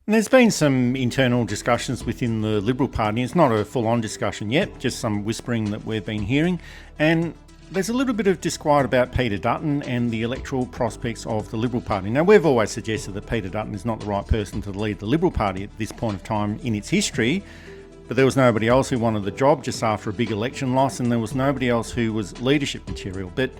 And there's been some internal discussions within the Liberal Party. It's not a full-on discussion yet, just some whispering that we've been hearing. And there's a little bit of disquiet about Peter Dutton and the electoral prospects of the Liberal Party. Now, we've always suggested that Peter Dutton is not the right person to lead the Liberal Party at this point of time in its history, but there was nobody else who wanted the job just after a big election loss, and there was nobody else who was leadership material. But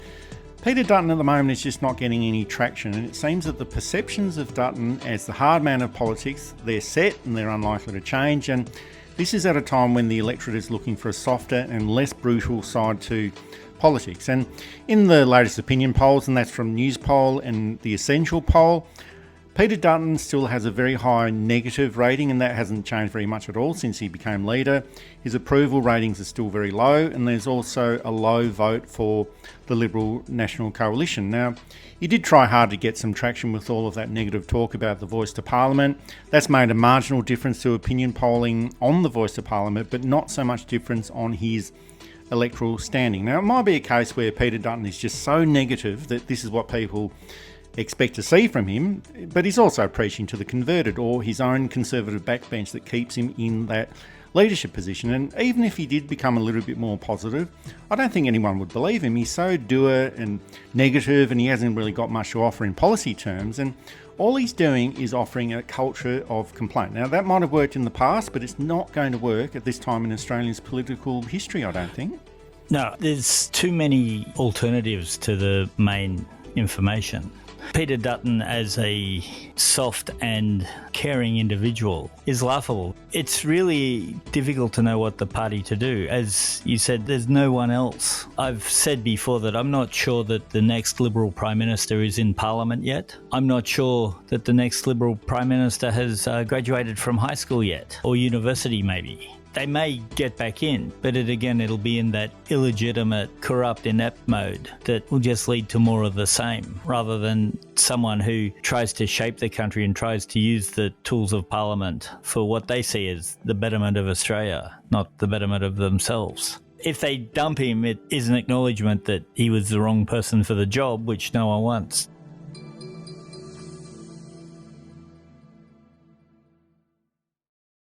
Peter Dutton at the moment is just not getting any traction, and it seems that the perceptions of Dutton as the hard man of politics, they're set and they're unlikely to change, and this is at a time when the electorate is looking for a softer and less brutal side to politics. And in the latest opinion polls, and that's from Newspoll and the Essential poll, Peter Dutton still has a very high negative rating, and that hasn't changed very much at all since he became leader. His approval ratings are still very low, and there's also a low vote for the Liberal National Coalition. Now, he did try hard to get some traction with all of that negative talk about the voice to Parliament. That's made a marginal difference to opinion polling on the voice to Parliament, but not so much difference on his electoral standing. Now, it might be a case where Peter Dutton is just so negative that this is what people expect to see from him, but he's also preaching to the converted or his own conservative backbench that keeps him in that leadership position. And even if he did become a little bit more positive, I don't think anyone would believe him. He's so dour and negative, and he hasn't really got much to offer in policy terms, and all he's doing is offering a culture of complaint. Now, that might have worked in the past, but it's not going to work at this time in Australia's political history, I don't think. No, there's too many alternatives to the main information. Peter Dutton as a soft and caring individual is laughable. It's really difficult to know what the party to do. As you said, there's no one else. I've said before that I'm not sure that the next Liberal Prime Minister is in Parliament yet. I'm not sure that the next Liberal Prime Minister has graduated from high school yet, or university maybe. They may get back in, but it'll be in that illegitimate, corrupt, inept mode that will just lead to more of the same, rather than someone who tries to shape the country and tries to use the tools of Parliament for what they see as the betterment of Australia, not the betterment of themselves. If they dump him, it is an acknowledgement that he was the wrong person for the job, which no one wants.